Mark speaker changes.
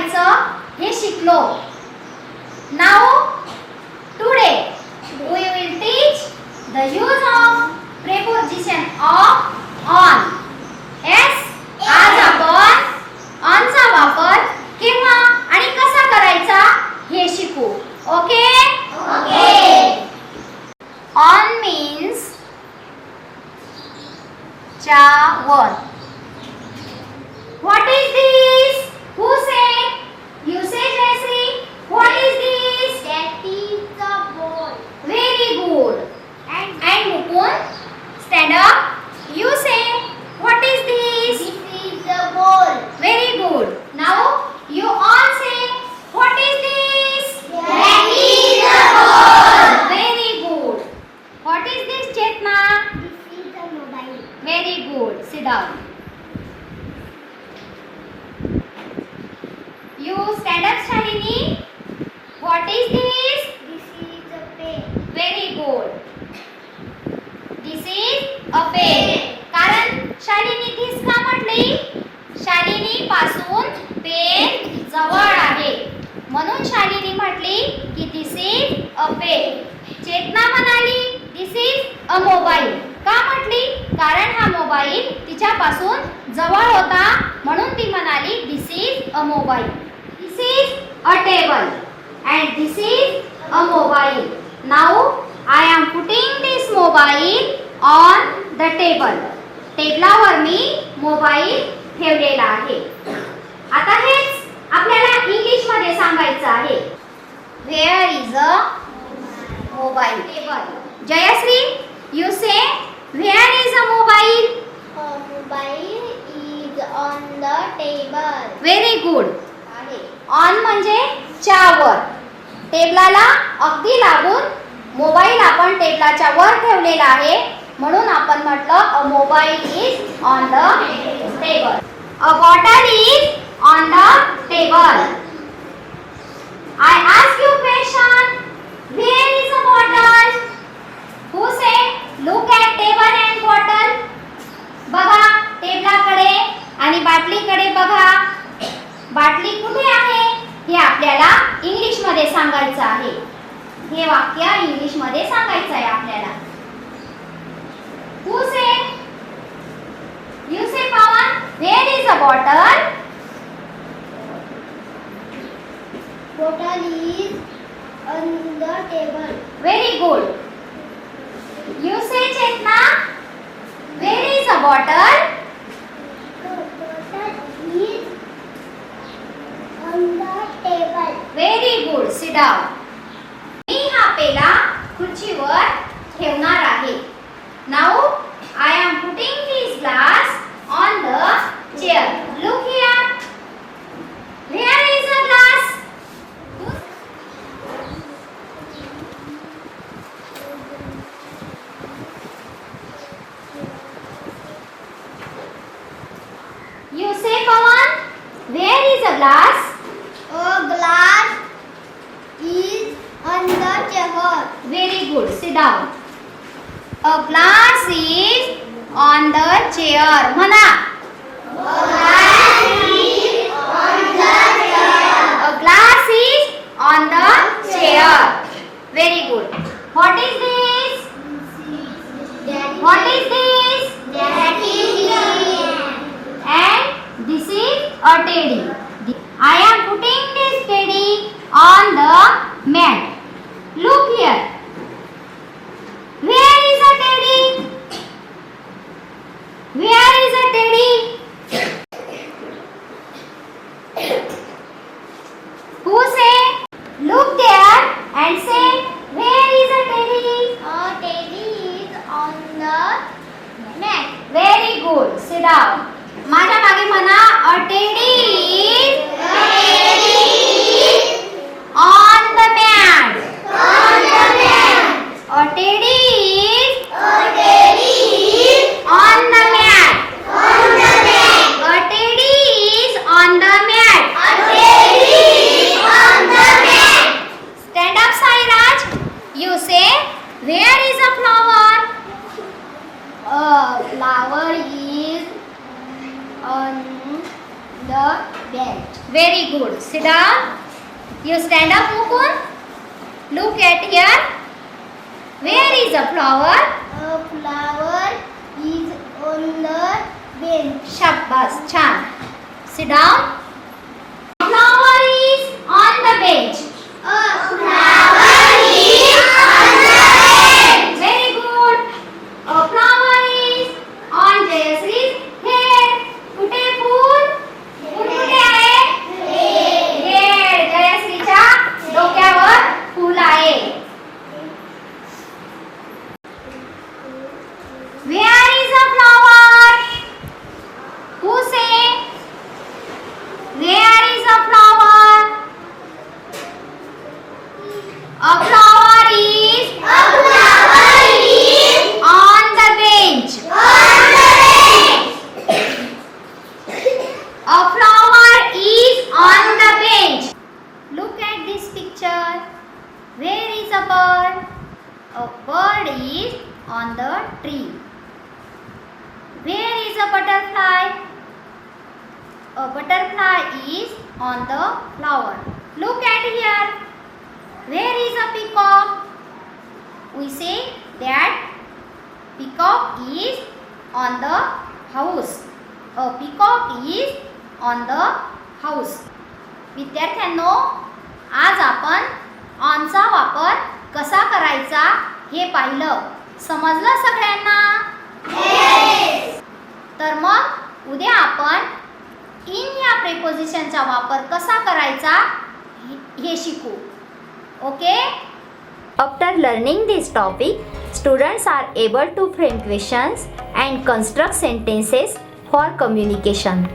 Speaker 1: करायचं हे शिकलो. Now today we will teach the use of preposition of on. yes, आज आपण on चा वापर केव्हा आणि कसा करायचा हे शिकू. Okay on means च्यावर. what is this? who said? you say Jayasree. what is this?
Speaker 2: That is a ball.
Speaker 1: very good. and Mukund, stand up. you say what is this?
Speaker 2: This is a ball.
Speaker 1: very good. now you all say what is this?
Speaker 2: That is a ball.
Speaker 1: very good. what is this Chetna?
Speaker 2: This is a mobile.
Speaker 1: very good. sit down. you stand up Shalini. what is this?
Speaker 2: This is a pen.
Speaker 1: very good. this is a pen. कारण Shalini this का म्हटली? शालिनी पासून pen जवळ आहे म्हणून शालिनी म्हटली की this is a pen. चेतना म्हणाली this is a mobile. का म्हटली? कारण हा मोबाईल तिच्यापासून जवळ होता म्हणून ती म्हणाली this is a mobile. this is a table and this is a mobile. now I am putting this mobile on the table. टेबलावर मी मोबाईल ठेवलेला आहे. आता हेच आपल्याला इंग्लिश मध्ये सांगायचं आहे. Where is a mobile table? Jayashree, you say where is a mobile?
Speaker 2: A mobile is on the table.
Speaker 1: Very good. On म्हणजे च्यावर. टेबलाला अगदी लागून मोबाईल आपण टेबलाच्या वर ठेवलेला आहे म्हणून आपण म्हटलं a mobile is on the table. A bottle is on the table. I ask you question, where is a bottle? Who say look at table and bottle. बघा टेबलाकडे आणि बाटलीकडे बघा. बाटली कुठे आहे हे आपल्याला इंग्लिश मध्ये सांगायचं आहे. हे वाक्य इंग्लिश मध्ये सांगायचं आहे आपल्याला. Who say? You say Pawan. Where is a bottle?
Speaker 2: Bottle is on the table.
Speaker 1: Very good. You say Chetna. Where is a bottle?
Speaker 2: The bottle is on the table.
Speaker 1: Very good. Sit down. मी हा पेला खुर्चीवर ठेवणार आहे. Now I am putting this glass on the chair. Look here. Where is a glass? You say Pawan, where is a glass?
Speaker 2: A glass is on the chair.
Speaker 1: Very good. Sit down. A glass is on the chair. म्हणा.
Speaker 2: A glass is on the chair.
Speaker 1: A glass is on the chair. Very good. What is this? What is this?
Speaker 2: That is
Speaker 1: And this is a teddy. I am putting this teddy on the mat. Look here. Where is a teddy? Where is a teddy? Who say? Look there and say, where is a teddy?
Speaker 2: A teddy is on the mat.
Speaker 1: Very good. Sit down. माझ्या मागे म्हणा, a teddy is on the mat.
Speaker 2: On the mat.
Speaker 1: A teddy is
Speaker 2: A teddy is
Speaker 1: on the mat.
Speaker 2: on the mat.
Speaker 1: A teddy is on the mat.
Speaker 2: A teddy is on the mat.
Speaker 1: Stand up, Sairaj. You say, where is a flower? A flower is down. You stand up, Mukund. Look at here. Where is a flower?
Speaker 2: A flower is on the bench.
Speaker 1: Shabbas, छान. Sit down. A flower is on the bench.
Speaker 2: A flower is on the bench.
Speaker 1: Very good. A flower is on Jayasree's head. कुठे फूल? फूल कुठे आहे? Head. जयश्रीच्या डोक्यावर फूल आहे. Where is a flower? Who say? Where is a flower? A flower is on the bench. A flower is on the bench. Look at this picture. Where is a bird? A bird is on the tree. Where is a butterfly? A butterfly is on the flower. Look at here. Where is a peacock? We say that peacock is on the house. A peacock is on the house. विद्यार्थ्यांनो, आज आपण ऑनचा वापर कसा करायचा हे पाहिलं. समजलं सगळ्यांना? तर मग उद्या आपण इन या प्रेपोजिशनचा वापर कसा करायचा हे शिकू. Okay? After learning this topic, students are able to frame questions and construct sentences for communication.